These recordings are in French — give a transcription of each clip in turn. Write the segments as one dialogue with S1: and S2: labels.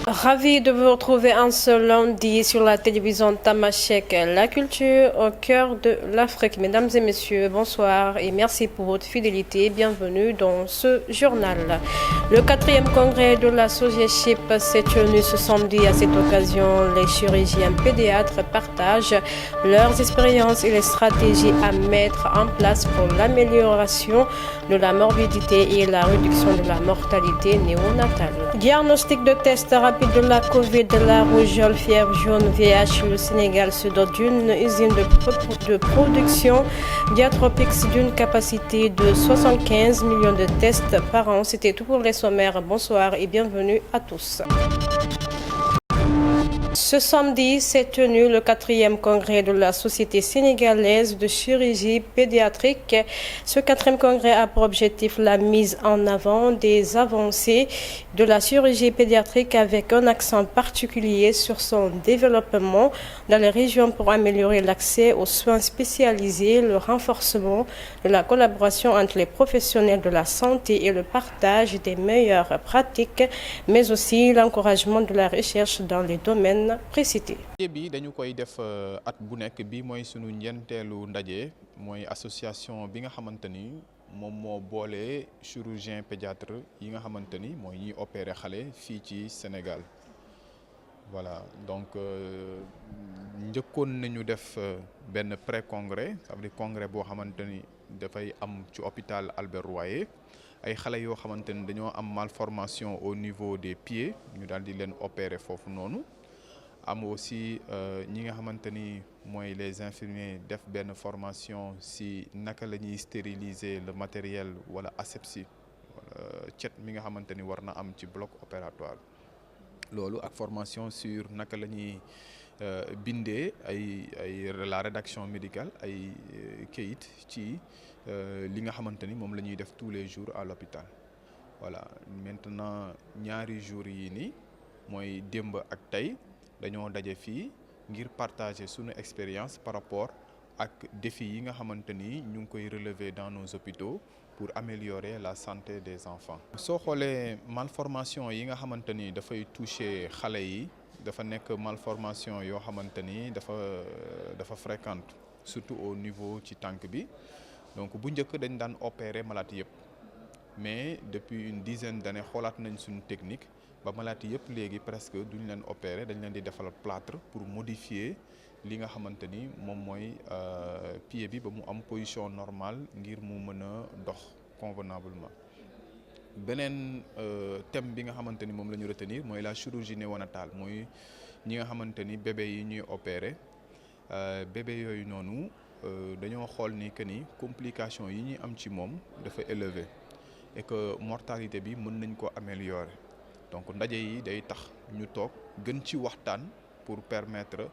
S1: Ravi de vous retrouver un seul lundi sur la télévision Tamashek, la culture au cœur de l'Afrique. Mesdames et messieurs, bonsoir et merci pour votre fidélité. Bienvenue dans ce journal. Le 4e congrès de la SOGECHIP s'est tenu ce samedi. À cette occasion, les chirurgiens pédiatres partagent leurs expériences et les stratégies à mettre en place pour l'amélioration de la morbidité et la réduction de la mortalité néonatale. Diagnostic de test rapide de la Covid, de la rougeole, fièvre jaune, VIH. Le Sénégal se dote d'une usine de production Diatropix d'une capacité de 75 millions de tests par an. C'était tout pour les sommaires. Bonsoir et bienvenue à tous. Ce samedi s'est tenu le 4e congrès de la Société sénégalaise de chirurgie pédiatrique. Ce 4e congrès a pour objectif la mise en avant des avancées de la chirurgie pédiatrique avec un accent particulier sur son développement dans les régions pour améliorer l'accès aux soins spécialisés, le renforcement de la collaboration entre les professionnels de la santé et le partage des meilleures pratiques, mais aussi l'encouragement de la recherche dans les domaines précités.
S2: bi dañu koy def at bu nekk bi mooy sunu ñeenteelu ndaje mooy association bi nga xamante ni moom moo boole chirurgien pédiatre yi nga xamante ni mooy ñiy opérer xale fii ci Sénégal voilà donc njëkkoon nañu def benn pré-congrès ça veut dire congrès boo xamante ni dafay am ci hôpital Albert Royer ay xale yoo xamante ni dañoo am malformation au niveau des pieds ñu daal di leen opérer foofu noonu. am aussi ñi nga xamante ni mooy les infirmiers def benn formation si naka la ñuy stériliser le matériel wala asepsie wala cet mi nga xamante ni war na am ci bloc opératoire loolu ak formation sur naka la ñuy bindee la rédaction médicale ay kayit ci li nga xamante ni moom la ñuy def tous les jours à l'hôpital voilà maintenant ñaari jours yi nii mooy démb ak tey dañoo daje fii ngir partager sunu expérience par rapport ak défis yi nga xamante ni ñu ngi koy relever dans nos hôpitaux pour améliorer la santé des enfants. soo xoolee malformation yi nga xamante ni dafay toucher xale yi dafa nekk malformation yoo xamante ni dafa fréquente surtout au niveau ci tànk bi donc bu njëkk dañ daan opérer malade yëpp mais depuis une dizaine d'années xoolaat nañ suñu technique. ba maladie yëpp léegi presque duñ leen opérer dañ leen di defal plâtre pour modifier li nga xamante ni moom mooy pied bi ba mu am position normale ngir mu mën a dox convenablement. beneen thème bi nga xamante ni moom la ñu retenir mooy la chirurgie néonatale mooy ñi nga xamante ni bébé yi ñuy opérer bébé yooyu noonu dañoo xool ni que ni complication yi ñuy am ci moom dafa élevé et que mortalité bi mën nañ ko améliorer. donc ndaje yi day tax ñu toog gën ci waxtaan pour permettre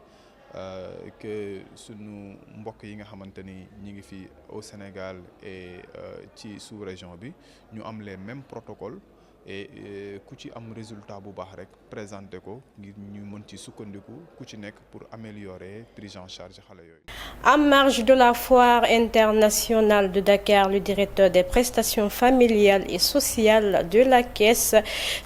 S2: que sunu mbokk yi nga xamante ni ñi ngi fi au Sénégal et ci sous-région bi ñu am les mêmes protocoles et ku ci am résultat bu baax rek présenter ko ngir ñu mën ci sukkandiku ku ci nekk pour améliorer prise en charge xale yooyu.
S1: En marge de la foire internationale de Dakar, le directeur des prestations familiales et sociales de la Caisse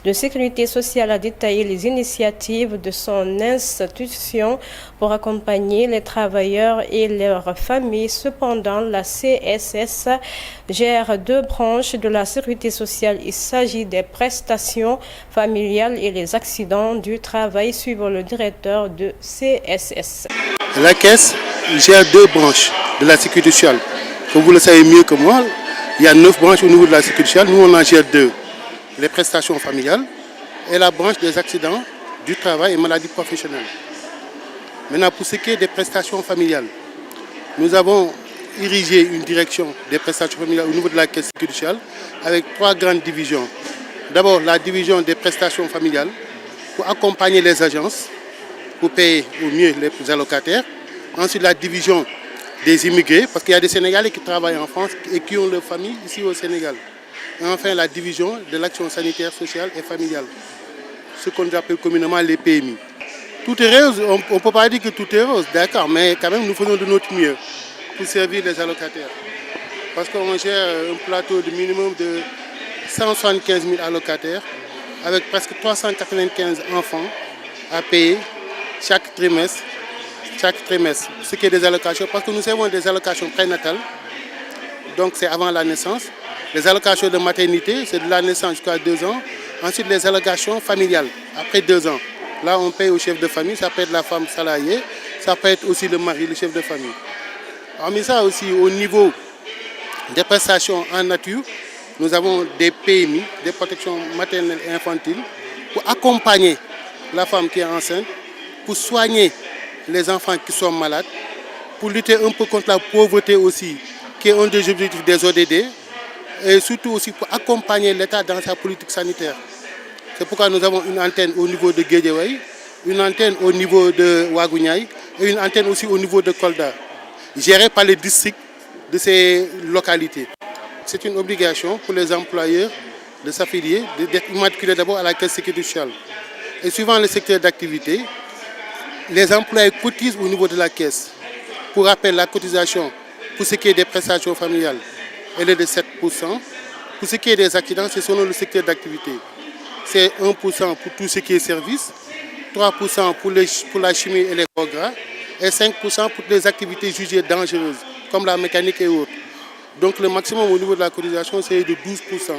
S1: de sécurité sociale a détaillé les initiatives de son institution pour accompagner les travailleurs et leurs familles. Cependant, la CSS gère 2 branches de la sécurité sociale. Il s'agit des prestations familiales et les accidents du travail, suivant le directeur de CSS.
S3: La Caisse gère 2 branches de la sécurité sociale. Comme vous le savez mieux que moi, il y a 9 branches au niveau de la sécurité sociale. Nous, on en gère 2. Les prestations familiales et la branche des accidents du travail et maladies professionnelles. Maintenant, pour ce qui est des prestations familiales, nous avons érigé une direction des prestations familiales au niveau de la Caisse de sécurité sociale avec 3 grandes divisions. D'abord, la division des prestations familiales pour accompagner les agences, pour payer au mieux les allocataires. Ensuite, la division des immigrés, parce qu'il y a des Sénégalais qui travaillent en France et qui ont leur famille ici au Sénégal. Et enfin, la division de l'action sanitaire, sociale et familiale, ce qu'on appelle communément les PMI. Tout est rose, on ne peut pas dire que tout est rose, d'accord, mais quand même, nous faisons de notre mieux pour servir les allocataires. Parce qu'on gère un plateau de minimum de 175 000 allocataires avec presque 395 enfants à payer chaque trimestre, ce qui est des allocations, parce que nous avons des allocations prénatales, donc c'est avant la naissance. Les allocations de maternité, c'est de la naissance jusqu'à 2 ans. Ensuite, les allocations familiales, après 2 ans. Là, on paye au chef de famille, ça peut être la femme salariée, ça peut être aussi le mari, le chef de famille. Hormis ça aussi, au niveau des prestations en nature, nous avons des PMI, des protections maternelles et infantiles, pour accompagner la femme qui est enceinte, pour soigner les enfants qui sont malades, pour lutter un peu contre la pauvreté aussi, qui est un des objectifs des ODD, et surtout aussi pour accompagner l'État dans sa politique sanitaire. C'est pourquoi nous avons une antenne au niveau de Guédiawaye, une antenne au niveau de Ouagouniaï et une antenne aussi au niveau de Kolda, gérée par les districts de ces localités. C'est une obligation pour les employeurs de s'affilier, d'être immatriculés d'abord à la Caisse de sécurité sociale. Et suivant le secteur d'activité, les employés cotisent au niveau de la caisse. Pour rappel, la cotisation pour ce qui est des prestations familiales, elle est de 7%. Pour ce qui est des accidents, c'est selon le secteur d'activité. C'est 1% pour tout ce qui est service, 3% pour la chimie et les gros gras, et 5% pour les activités jugées dangereuses, comme la mécanique et autres. Donc le maximum au niveau de la cotisation, c'est de 12%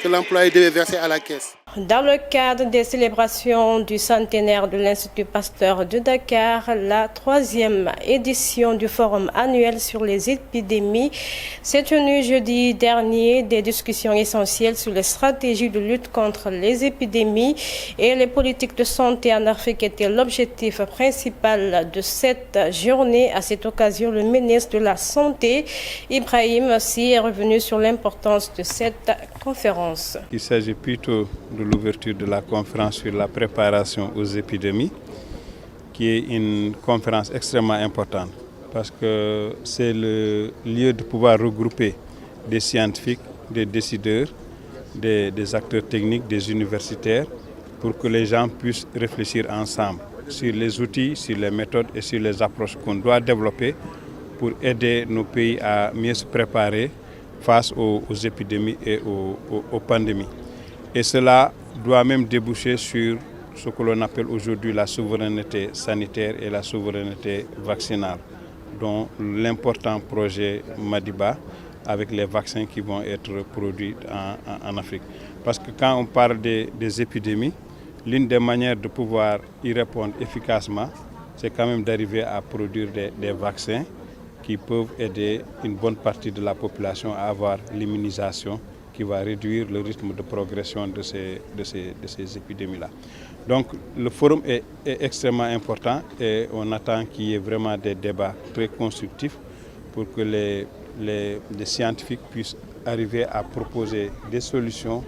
S3: que l'employé devait verser à la caisse.
S1: Dans le cadre des célébrations du centenaire de l'Institut Pasteur de Dakar, la 3e édition du forum annuel sur les épidémies s'est tenue jeudi dernier. Des discussions essentielles sur les stratégies de lutte contre les épidémies et les politiques de santé en Afrique étaient l'objectif principal de cette journée. À cette occasion, le ministre de la Santé, Ibrahim Sy, est revenu sur l'importance de cette conférence.
S4: Il s'agit plutôt de l'ouverture de la conférence sur la préparation aux épidémies, qui est une conférence extrêmement importante parce que c'est le lieu de pouvoir regrouper des scientifiques, des décideurs, des acteurs techniques, des universitaires, pour que les gens puissent réfléchir ensemble sur les outils, sur les méthodes et sur les approches qu'on doit développer pour aider nos pays à mieux se préparer face aux épidémies et aux pandémies. Et cela doit même déboucher sur ce que l'on appelle aujourd'hui la souveraineté sanitaire et la souveraineté vaccinale, dont l'important projet Madiba avec les vaccins qui vont être produits en Afrique. Parce que quand on parle des épidémies, l'une des manières de pouvoir y répondre efficacement, c'est quand même d'arriver à produire des vaccins qui peuvent aider une bonne partie de la population à avoir l'immunisation qui va réduire le rythme de progression de ces épidémies-là. Donc le forum est extrêmement important et on attend qu'il y ait vraiment des débats très constructifs pour que les scientifiques puissent arriver à proposer des solutions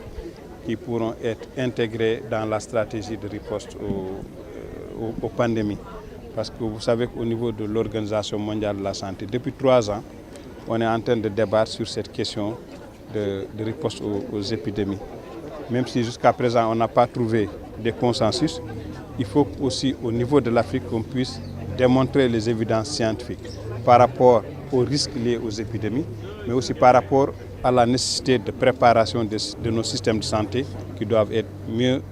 S4: qui pourront être intégrées dans la stratégie de riposte aux pandémies. Parce que vous savez qu'au niveau de l'Organisation mondiale de la santé, depuis 3 ans, on est en train de débattre sur cette question de riposte aux épidémies. Même si jusqu'à présent on n'a pas trouvé de consensus, il faut aussi au niveau de l'Afrique qu'on puisse démontrer les évidences scientifiques par rapport aux risques liés aux épidémies, mais aussi par rapport à la nécessité de préparation de nos systèmes de santé qui doivent être mieux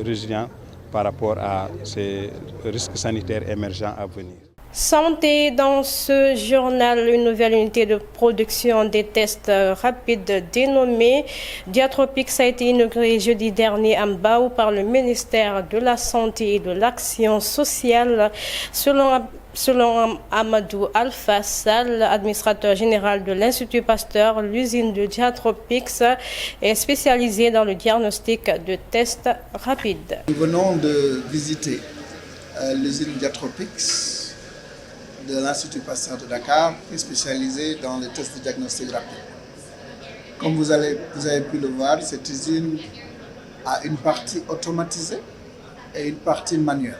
S4: résilients par rapport à ces risques sanitaires émergents à venir.
S1: Santé, dans ce journal, une nouvelle unité de production des tests rapides dénommée Diatropix a été inaugurée jeudi dernier à Mbao par le ministère de la Santé et de l'Action sociale. Selon Amadou Alpha Sall, administrateur général de l'Institut Pasteur, l'usine de Diatropix est spécialisée dans le diagnostic de tests rapides.
S5: Nous venons de visiter l'usine Diatropix de l'Institut Pasteur de Dakar, qui est spécialisée dans les tests de diagnostic rapide. Comme vous avez pu le voir, cette usine a une partie automatisée et une partie manuelle.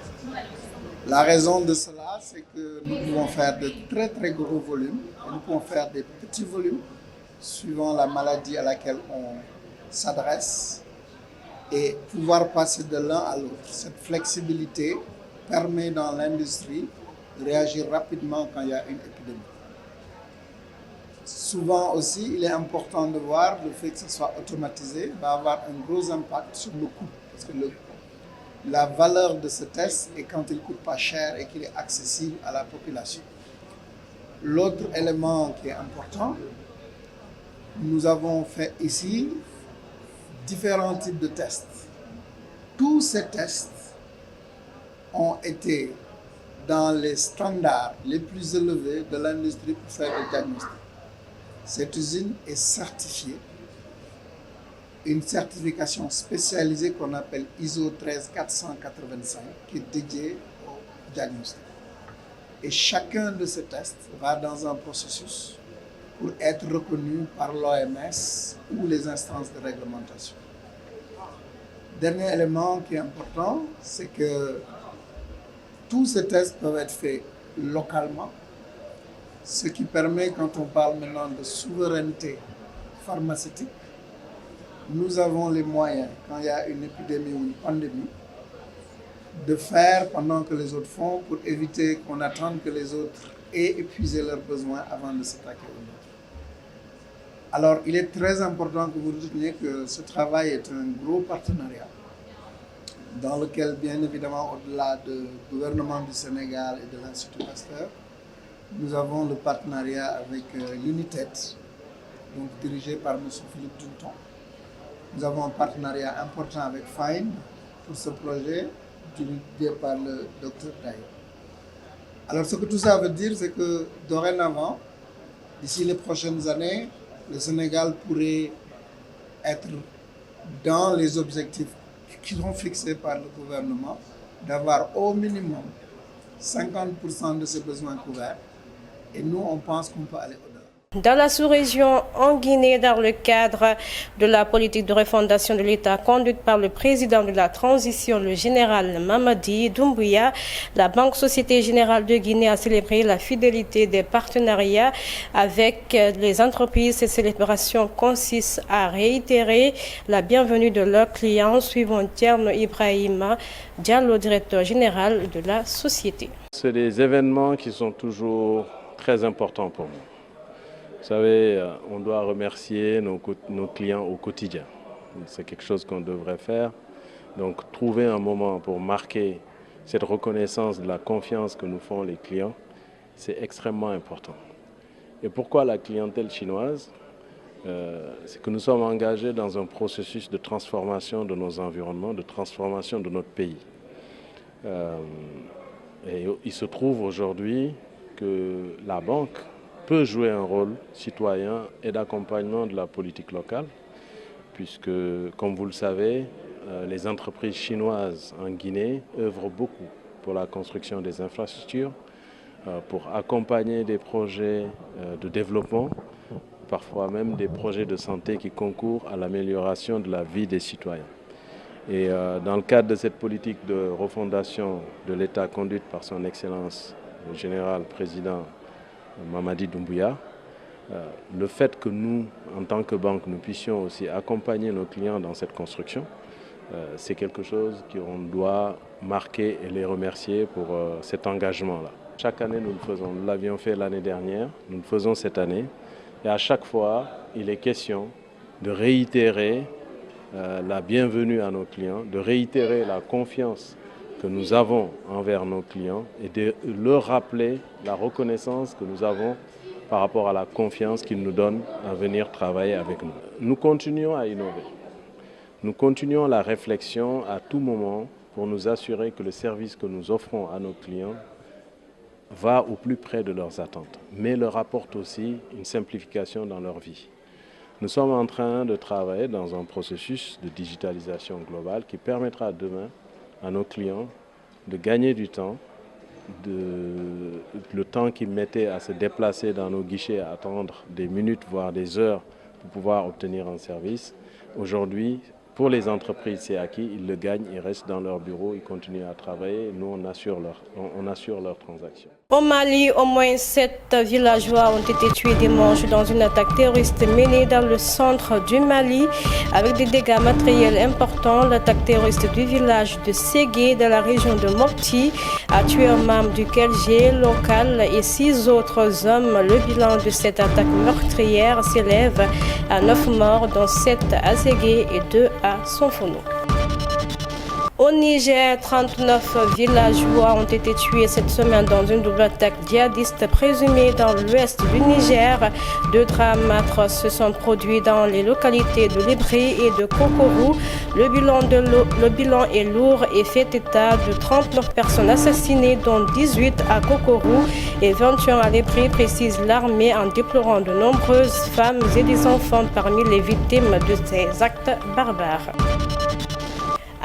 S5: La raison de cela, c'est que nous pouvons faire de très très gros volumes et nous pouvons faire des petits volumes suivant la maladie à laquelle on s'adresse et pouvoir passer de l'un à l'autre. Cette flexibilité permet dans l'industrie de réagir rapidement quand il y a une épidémie. Souvent aussi, il est important de voir le fait que ce soit automatisé va avoir un gros impact sur le coût. Parce que la valeur de ce test est quand il ne coûte pas cher et qu'il est accessible à la population. L'autre élément qui est important, nous avons fait ici différents types de tests. Tous ces tests ont été dans les standards les plus élevés de l'industrie pour faire le diagnostic. Cette usine est certifiée, une certification spécialisée qu'on appelle ISO 13485, qui est dédiée au diagnostic. Et chacun de ces tests va dans un processus pour être reconnu par l'OMS ou les instances de réglementation. Dernier élément qui est important, c'est que tous ces tests peuvent être faits localement, ce qui permet, quand on parle maintenant de souveraineté pharmaceutique, nous avons les moyens, quand il y a une épidémie ou une pandémie, de faire pendant que les autres font pour éviter qu'on attende que les autres aient épuisé leurs besoins avant de s'attaquer aux nôtres. Alors, il est très important que vous reteniez que ce travail est un gros partenariat dans lequel, bien évidemment, au-delà du gouvernement du Sénégal et de l'Institut Pasteur, nous avons le partenariat avec l'UNITED, donc dirigé par M. Philippe Dunton. Nous avons un partenariat important avec FIND pour ce projet, dirigé par le Dr Daï. Alors, ce que tout ça veut dire, c'est que dorénavant, d'ici les prochaines années, le Sénégal pourrait être dans les objectifs qui sont fixés par le gouvernement, d'avoir au minimum 50% de ses besoins couverts. Et nous, on pense qu'on peut aller au-delà.
S1: Dans la sous-région en Guinée, dans le cadre de la politique de refondation de l'État conduite par le président de la transition, le général Mamadi Doumbouya, la Banque Société Générale de Guinée a célébré la fidélité des partenariats avec les entreprises. Ces célébrations consistent à réitérer la bienvenue de leurs clients, suivant Thierno Ibrahima Diallo, directeur général de la société.
S6: C'est des événements qui sont toujours très importants pour nous. Vous savez, on doit remercier nos clients au quotidien. C'est quelque chose qu'on devrait faire. Donc, trouver un moment pour marquer cette reconnaissance de la confiance que nous font les clients, c'est extrêmement important. Et pourquoi la clientèle chinoise? C'est que nous sommes engagés dans un processus de transformation de nos environnements, de transformation de notre pays. Et il se trouve aujourd'hui que la banque peut jouer un rôle citoyen et d'accompagnement de la politique locale, puisque, comme vous le savez, les entreprises chinoises en Guinée œuvrent beaucoup pour la construction des infrastructures, pour accompagner des projets de développement, parfois même des projets de santé qui concourent à l'amélioration de la vie des citoyens. Et dans le cadre de cette politique de refondation de l'État conduite par son Excellence le général président Mamadi Doumbouya, le fait que nous, en tant que banque, nous puissions aussi accompagner nos clients dans cette construction, c'est quelque chose qu'on doit marquer et les remercier pour cet engagement-là. Chaque année, nous le faisons. Nous l'avions fait l'année dernière, nous le faisons cette année. Et à chaque fois, il est question de réitérer la bienvenue à nos clients, de réitérer la confiance que nous avons envers nos clients et de leur rappeler la reconnaissance que nous avons par rapport à la confiance qu'ils nous donnent à venir travailler avec nous. Nous continuons à innover. Nous continuons la réflexion à tout moment pour nous assurer que le service que nous offrons à nos clients va au plus près de leurs attentes, mais leur apporte aussi une simplification dans leur vie. Nous sommes en train de travailler dans un processus de digitalisation globale qui permettra demain à nos clients de gagner du temps, le temps qu'ils mettaient à se déplacer dans nos guichets, à attendre des minutes, voire des heures pour pouvoir obtenir un service. Aujourd'hui, pour les entreprises, c'est acquis, ils le gagnent, ils restent dans leur bureau, ils continuent à travailler, nous on assure leur transaction.
S1: Au Mali, au moins 7 villageois ont été tués dimanche dans une attaque terroriste menée dans le centre du Mali avec des dégâts matériels importants. L'attaque terroriste du village de Ségué de la région de Mopti a tué un membre du KLG local et 6 autres hommes. Le bilan de cette attaque meurtrière s'élève à 9 morts, dont 7 à Ségué et 2 à Sonfono. Au Niger, 39 villageois ont été tués cette semaine dans une double attaque djihadiste présumée dans l'ouest du Niger. 2 drames atroces se sont produits dans les localités de Lébré et de Kokorou. Le bilan est lourd et fait état de 39 personnes assassinées, dont 18 à Kokorou et 21 à Lébré, précise l'armée en déplorant de nombreuses femmes et des enfants parmi les victimes de ces actes barbares.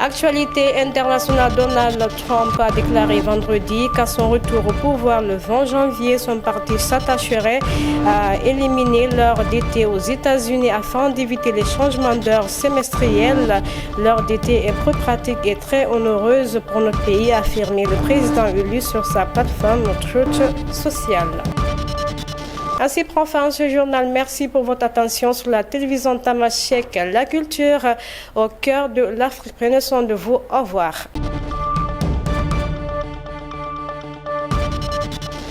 S1: Actualité internationale, Donald Trump a déclaré vendredi qu'à son retour au pouvoir le 20 janvier, son parti s'attacherait à éliminer l'heure d'été aux États-Unis afin d'éviter les changements d'heure semestriels. L'heure d'été est peu pratique et très onéreuse pour notre pays, a affirmé le président élu sur sa plateforme Truth Social. Ainsi prend fin ce journal. Merci pour votre attention sur la télévision Tamashek, la culture au cœur de l'Afrique. Prenez soin de vous. Au revoir.